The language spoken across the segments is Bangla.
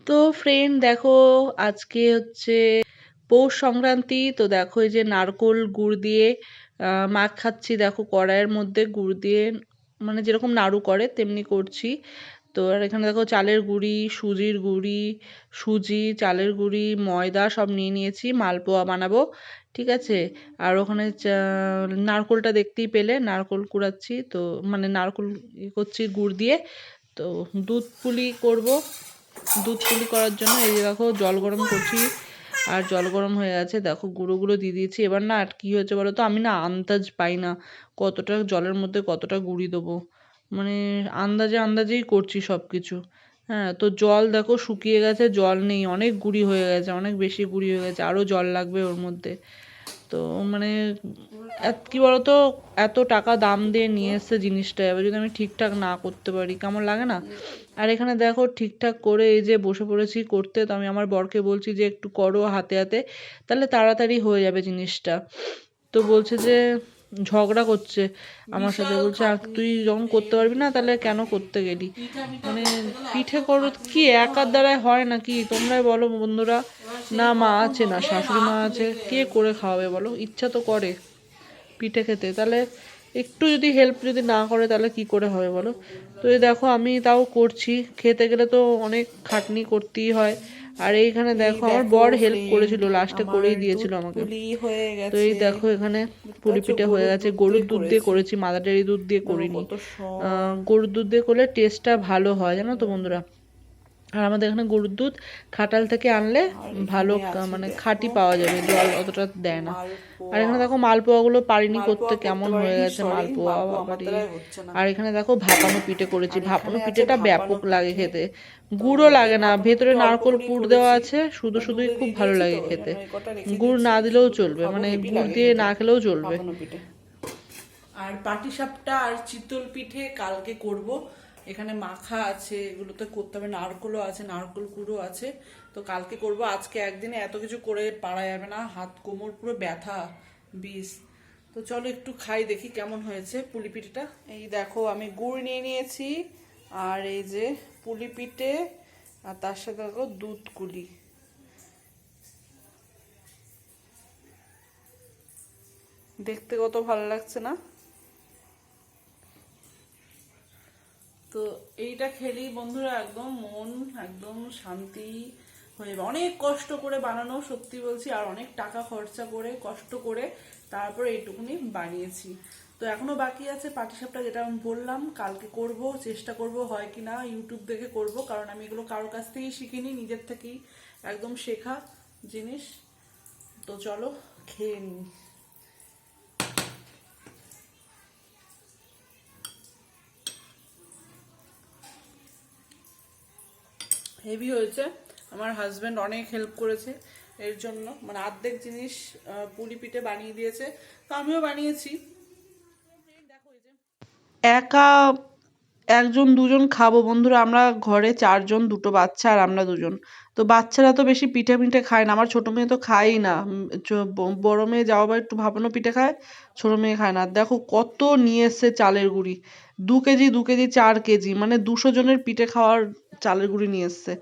তো ফ্রেন্ড দেখো, আজকে হচ্ছে পৌষ সংক্রান্তি। তো দেখো এই যে নারকোল গুড় দিয়ে মাখ খাচ্ছি। দেখো কড়াইয়ের মধ্যে গুড় দিয়ে, মানে যেরকম নাড়ু করে তেমনি করছি। তো আর এখানে দেখো চালের গুঁড়ি, সুজির গুঁড়ি, সুজি, চালের গুঁড়ি, ময়দা সব নিয়ে নিয়েছি, মালপোয়া বানাবো। ঠিক আছে। আর ওখানে নারকোলটা দেখতেই পেলে, নারকোল কুড়াচ্ছি। তো মানে নারকোল করছি গুড় দিয়ে। তো দুধ পুলি করব। দুধ পুলি করার জন্য এই যে দেখো জল গরম করছি। আর জল গরম হয়ে গেছে, দেখো গুঁড়োগুলো দিয়ে দিয়েছি। এবার না আর কি হয়েছে বলো তো, আমি না আন্দাজ পাই না কতটা জলের মধ্যে কতটা গুঁড়ি দেবো। মানে আন্দাজে আন্দাজেই করছি সব কিছু। হ্যাঁ, তো জল দেখো শুকিয়ে গেছে, জল নেই, অনেক গুঁড়ি হয়ে গেছে, অনেক বেশি গুঁড়ি হয়ে গেছে, আরও জল লাগবে ওর মধ্যে। তো মানে কি বলতো, এত টাকা দাম দিয়ে নিয়ে এসছে জিনিসটা, এবার যদি আমি ঠিকঠাক না করতে পারি কেমন লাগে না। আর এখানে দেখো ঠিকঠাক করে এই যে বসে পড়েছি করতে। তো আমি আমার বরকে বলছি যে একটু করো হাতে হাতে, তাহলে তাড়াতাড়ি হয়ে যাবে জিনিসটা। তো বলছে যে ঝগড়া করছে আমার সাথে, বলছে তুই যখন করতে পারবি না তাহলে কেন করতে গেলি। মানে পিঠে করো কি একার দ্বারায় হয় নাকি, তোমরাই বলো বন্ধুরা। না মা আছে, না শাশুড়ি মা আছে, কে করে খাওয়াবে বলো। ইচ্ছা তো করে পিঠে খেতে, তাহলে একটু যদি হেল্প যদি না করে তাহলে কি করে হবে বলো। তো এই দেখো আমি তাও করছি, খেতে গেলে তো অনেক খাটনি করতেই হয়। আর এইখানে দেখো আমার বর হেল্প করেছিল, লাস্টে করেই দিয়েছিল আমাকে। তো এই দেখো এখানে পুলি পিঠে হয়ে গেছে। গরুর দুধ দিয়ে করেছি, মাদার ডেয়ারি দুধ দিয়ে করিনি। গরুর দুধ দিয়ে করলে টেস্টটা ভালো হয় জানো তো বন্ধুরা। আর আমাদের এখানে গরুর দুধ খাটাল থেকে আনলে ভালো মানে খাঁটি পাওয়া যাবে, জল অতটা দেয় না। আর এখানে দেখো মালপোয়াগুলো পারিনি করতে, কেমন হয়ে গেছে মালপোয়া বাবারে। আর এখানে দেখো ভাপানো পিঠে করেছি। ভাপানো পিঠেটা ব্যাপক লাগে খেতে, গুড়ও লাগে না, ভেতরে নারকোল পুর দেওয়া আছে, শুধু শুধুই খুব ভালো লাগে খেতে। গুড় না দিলেও চলবে, মানে গুড় দিয়ে না খেলেও চলবে। আর পাটিসাপটা আর চিতল পিঠে কালকে করব। এখানে মাখা আছে, এগুলোতে করতে হবে, নারকোলও আছে, নারকোল কুড়ো আছে। তো কালকে করব, আজকে একদিনে এত কিছু করে পারা যাবে না, হাত কোমর পুরো ব্যথা বিষ। তো চলো একটু খাই, দেখি কেমন হয়েছে পুলি পিঠেটা। এই দেখো আমি গুড় নিয়ে নিয়েছি, আর এই যে পুলি পিঠে, আর তার সাথে দেখো দুধ কুলি। দেখতে কত ভালো লাগছে না। তো এইটা খেলেই বন্ধুরা একদম মন একদম শান্তি হয়ে যাবে। অনেক কষ্ট করে বানানো, সত্যি বলছি, আর অনেক টাকা খরচা করে কষ্ট করে তারপর এইটুকুনি বানিয়েছি। তো এখনো বাকি আছে পাটিসাপটা, যেটা আমি বললাম কালকে করব, চেষ্টা করব হয় কি না, ইউটিউব দেখে করব, কারণ আমি এগুলো কারোর কাছ থেকেই শিখিনি, নিজের থেকেই একদম শেখা জিনিস। তো চলো খেয়ে নিই। হেভি হয়েছে। আমার হাজব্যান্ড অনেক হেল্প করেছে এর জন্য, মানে অর্ধেক জিনিস পুলি পিঠে বানিয়ে দিয়েছে, তো আমিও বানিয়েছি। একা একজন দুজন খাবো বন্ধুরা, আমরা ঘরে চারজন, দুটো বাচ্চা আর আমরা দুজন। তো বাচ্চারা তো বেশি পিঠে মিঠে খায় না, আমার ছোট মেয়ে তো খায়ই না। বড় মেয়ে যাও বা একটু ভাপানো পিঠে খায়, ছোট মেয়ে খায় না। আর দেখো কত নিয়ে এসছে চালের গুঁড়ি, 2 কেজি 2 কেজি 4 কেজি, মানে 200 জনের পিঠে খাওয়ার চালের গুঁড়ি নিয়ে এসছে।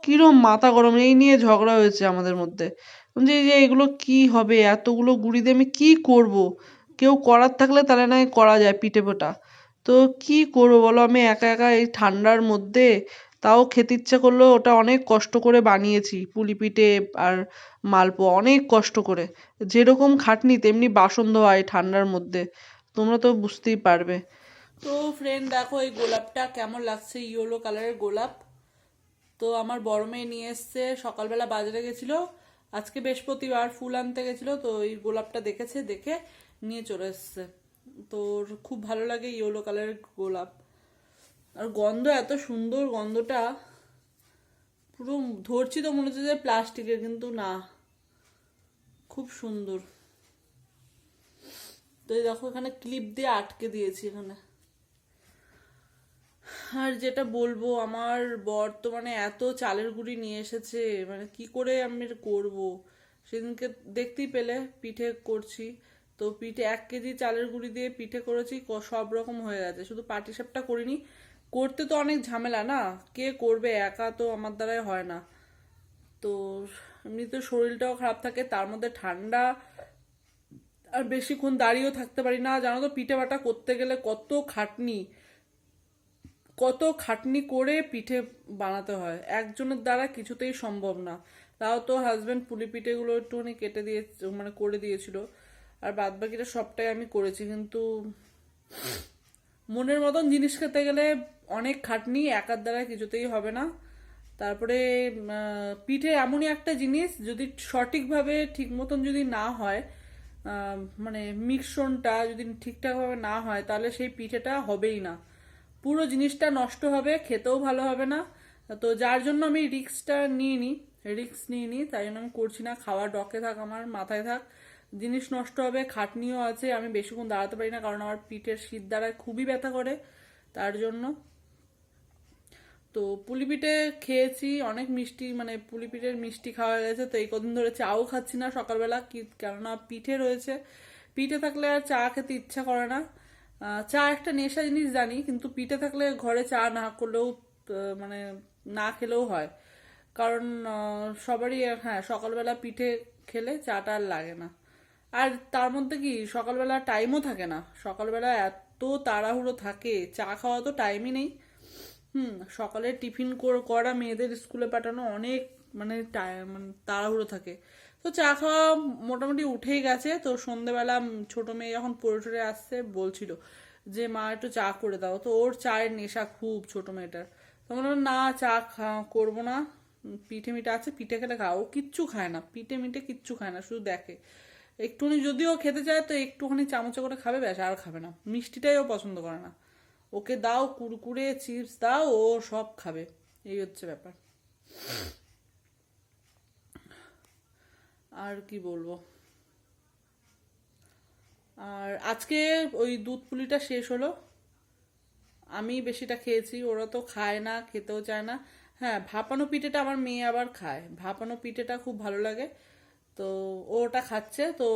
কিরম মাথা গরম, এই নিয়ে ঝগড়া হয়েছে আমাদের মধ্যে। যে যে এগুলো কি হবে, এতগুলো গুঁড়ি দিয়ে আমি কি করব। কেউ করার থাকলে তাহলে নয় করা যায় পিঠে পোটা। তো কি করবো বলো, আমি একা একা এই ঠান্ডার মধ্যে। তাও খেতে ইচ্ছে করলো, ওটা অনেক কষ্ট করে বানিয়েছি পুলি পিঠে আর মালপোয়া, অনেক কষ্ট করে। যেরকম খাটনি তেমনি বাসন ধোয়া এই ঠান্ডার মধ্যে, তোমরা তো বুঝতেই পারবে। তো ফ্রেন্ড দেখো এই গোলাপটা কেমন লাগছে, ইয়েলো কালারের গোলাপ। তো আমার বড় মেয়ে নিয়ে এসছে, সকালবেলা বাজারে গেছিল, আজকে বৃহস্পতিবার, ফুল আনতে গেছিল, তো এই গোলাপটা দেখেছে, দেখে নিয়ে চলে এসছে। তো ওর খুব ভালো লাগে ইয়েলো কালারের গোলাপ। আর গন্ধ এত সুন্দর, গন্ধটা পুরো ধরছি তো মনে হচ্ছে যে প্লাস্টিকের, কিন্তু না, খুব সুন্দর। তো এই দেখো এখানে ক্লিপ দিয়ে আটকে দিয়েছি এখানে। আর যেটা বলবো, আমার বর্তমানে এত চালের গুঁড়ি নিয়ে এসেছে, মানে কি করে আমি করব। সেদিনকে দেখতেই পেলে পিঠে করছি। তো পিঠে 1 কেজি চালের গুঁড়ি দিয়ে পিঠে করেছি, সব রকম হয়ে গেছে, শুধু পাটিসাপটা করিনি। করতে তো অনেক ঝামেলা না, কে করবে, একা তো আমার দ্বারাই হয় না। তো এমনিতে শরীরটাও খারাপ থাকে, তার মধ্যে ঠান্ডা, আর বেশিক্ষণ দাঁড়িয়েও থাকতে পারি না। জানো তো পিঠে বাটা করতে গেলে কত খাটনি করে পিঠে বানাতে হয়, একজনের দ্বারা কিছুতেই সম্ভব না। তাও তো হাজবেন্ড পুলি পিঠেগুলো একটুখানি কেটে দিয়ে মানে করে দিয়েছিল, আর বাদ বাকিটা সবটাই আমি করেছি। কিন্তু মনের মতন জিনিস খেতে গেলে অনেক খাটনি, একার দ্বারা কিছুতেই হবে না। তারপরে পিঠে এমনই একটা জিনিস, যদি সঠিকভাবে ঠিক মতন যদি না হয়, মানে মিশ্রণটা যদি ঠিকঠাকভাবে না হয়, তাহলে সেই পিঠেটা হবেই না, পুরো জিনিসটা নষ্ট হবে, খেতেও ভালো হবে না। তো যার জন্য আমি রিক্স নিইনি, তাই জন্য আমি করছি না। খাওয়ার ডকে থাক, আমার মাথায় থাক, জিনিস নষ্ট হবে, খাটনিও আছে, আমি বেশিক্ষণ দাঁড়াতে পারি না, কারণ আমার পিঠের শীত দ্বারায় খুবই ব্যথা করে, তার জন্য। তো পুলি পিঠে খেয়েছি অনেক মিষ্টি, মানে পুলি পিঠের মিষ্টি খাওয়া গেছে। তো এই কদিন ধরে চাও খাচ্ছি না সকালবেলা, কি কেননা পিঠে রয়েছে। পিঠে থাকলে আর চা খেতে ইচ্ছা করে না। চা একটা নেশা জিনিস জানি, কিন্তু পিঠে থাকলে ঘরে চা না করলেও মানে না খেলেও হয়। কারণ সবারই হ্যাঁ, সকালবেলা পিঠে খেলে চাটা আর লাগে না। আর তার মধ্যে কি সকালবেলা টাইমও থাকে না, সকালবেলা এত তাড়াহুড়ো থাকে, চা খাওয়া তো টাইমই নেই। সকালে টিফিন করা, মেয়েদের স্কুলে পাঠানো, অনেক মানে মানে তাড়াহুড়ো থাকে। তো চা খাওয়া মোটামুটি উঠেই গেছে। তো সন্ধেবেলা ছোট মেয়ে যখন পড়ে টরে আসছে বলছিল যে মা একটু চা করে দাও, তো ওর চায়ের নেশা খুব ছোট মেয়েটার। তো বললাম না, চা করবো না, পিঠে মিঠে আছে, পিঠে খেলে খাও। ও কিচ্ছু খায় না, পিঠে মিঠে কিচ্ছু খায় না, শুধু দেখে। একটুখানি যদিও খেতে চায় তো একটুখানি চামচে করে খাবে, ব্যাস, আর খাবে না। মিষ্টিটাই ও পছন্দ করে না। ওকে দাও কুরকুরে চিপস দাও, ও সব খাবে। এই হচ্ছে ব্যাপার। আর কি বলবো। আর আজকে ওই দুধ পুলিটা শেষ হলো, আমি বেশিটা খেয়েছি, ওরা তো খায় না, খেতেও চায় না। হ্যাঁ, ভাপানো পিঠেটা আমার মেয়ে আবার খায়, ভাপানো পিঠেটা খুব ভালো লাগে। তো ও ওটা খাচ্ছে। তো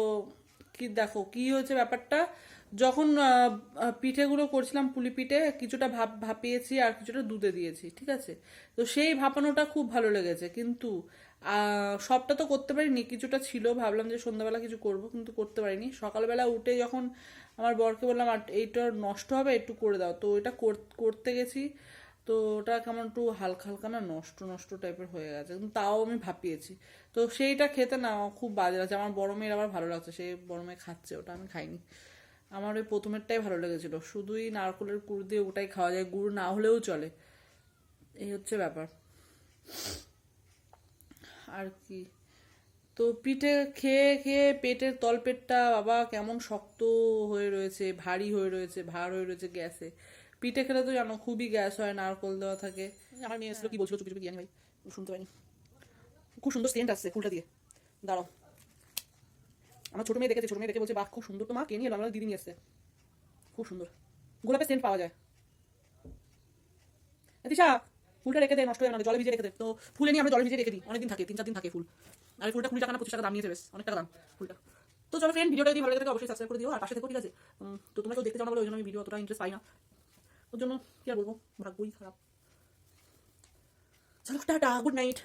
কি দেখো কি হয়েছে ব্যাপারটা, যখন পিঠেগুলো করছিলাম পুলি পিঠে, কিছুটা ভাপিয়েছি আর কিছুটা দুধে দিয়েছি, ঠিক আছে। তো সেই ভাপানোটা খুব ভালো লেগেছে, কিন্তু সবটা তো করতে পারিনি, কিছুটা ছিল, ভাবলাম যে সন্ধ্যাবেলা কিছু করব, কিন্তু করতে পারিনি। সকালবেলা উঠে যখন আমার বরকে বললাম আর এইটা নষ্ট হবে, একটু করে দাও, তো ওইটা করতে গেছি। তো ওটা কেমন একটু হালকা হালকা না নষ্ট নষ্ট টাইপের হয়ে গেছে, কিন্তু তাও আমি ভাপিয়েছি। তো সেইটা খেতে না খুব বাজে লাগছে। আমার বড় মেয়ের আবার ভালো লাগছে, সেই বড় মেয়ে খাচ্ছে, ওটা আমি খাইনি। আমার ওই প্রথমেরটাই ভালো লেগেছিল, শুধুই নারকলের গুড় দিয়ে ওটাই খাওয়া যায়, গুড় না হলেও চলে। এই হচ্ছে ব্যাপার। আর কি, তো পিঠে খেয়ে খেয়ে পেটের তলপেটটা বাবা কেমন শক্ত হয়ে রয়েছে, ভারী হয়ে রয়েছে, ভার হয়ে রয়েছে গ্যাসে। পিঠে খেলে তো জানো খুবই গ্যাস হয়, নারকল দেওয়া থাকে। আমার মেয়ে এসেছিল, কি বলছিল চুপি চুপি জানি ভাই, শুনতে পাইনি। খুব সুন্দর সেন্ট আসছে ফুলটা দিয়ে। দাঁড়াও, আমার ছোট মেয়ে দেখেছে, ছোট মেয়ে দেখে বলছে বাহ খুব সুন্দর, তো মা কে নিয়ে এলো, আমরা দিদি নিয়ে এসছে, খুব সুন্দর গোলাপের সেন্ট পাওয়া যায়। তিশা, ফুলটা রেখে দে, নষ্ট হয়ে না, জলে ভিজিয়ে রেখে দে। তো ফুল নিয়ে আমরা জলে ভিজিয়ে রেখে দিই, অনেকদিন থাকে, 3-4 দিন থাকে ফুল। আর এই ফুলটা 20 টাকা না 25 টাকা দাম নিয়েছে, বেশ অনেক টাকা দাম ফুলটা। তো চলো ফ্রেন্ড, ভিডিওটা যদি ভালো লাগে থাকে অবশ্যই সাবস্ক্রাইব করে দিও, আর পাশে থেকো, ঠিক আছে। তো তোমরা কেউ দেখতে চাও না বলে ওই জন্য আমি ভিডিও অতটা ইন্টারেস্ট পাই না, ওর জন্য কি আর বলবো, ভাগ্যই খারাপ। চলো টাটা, গুড নাইট।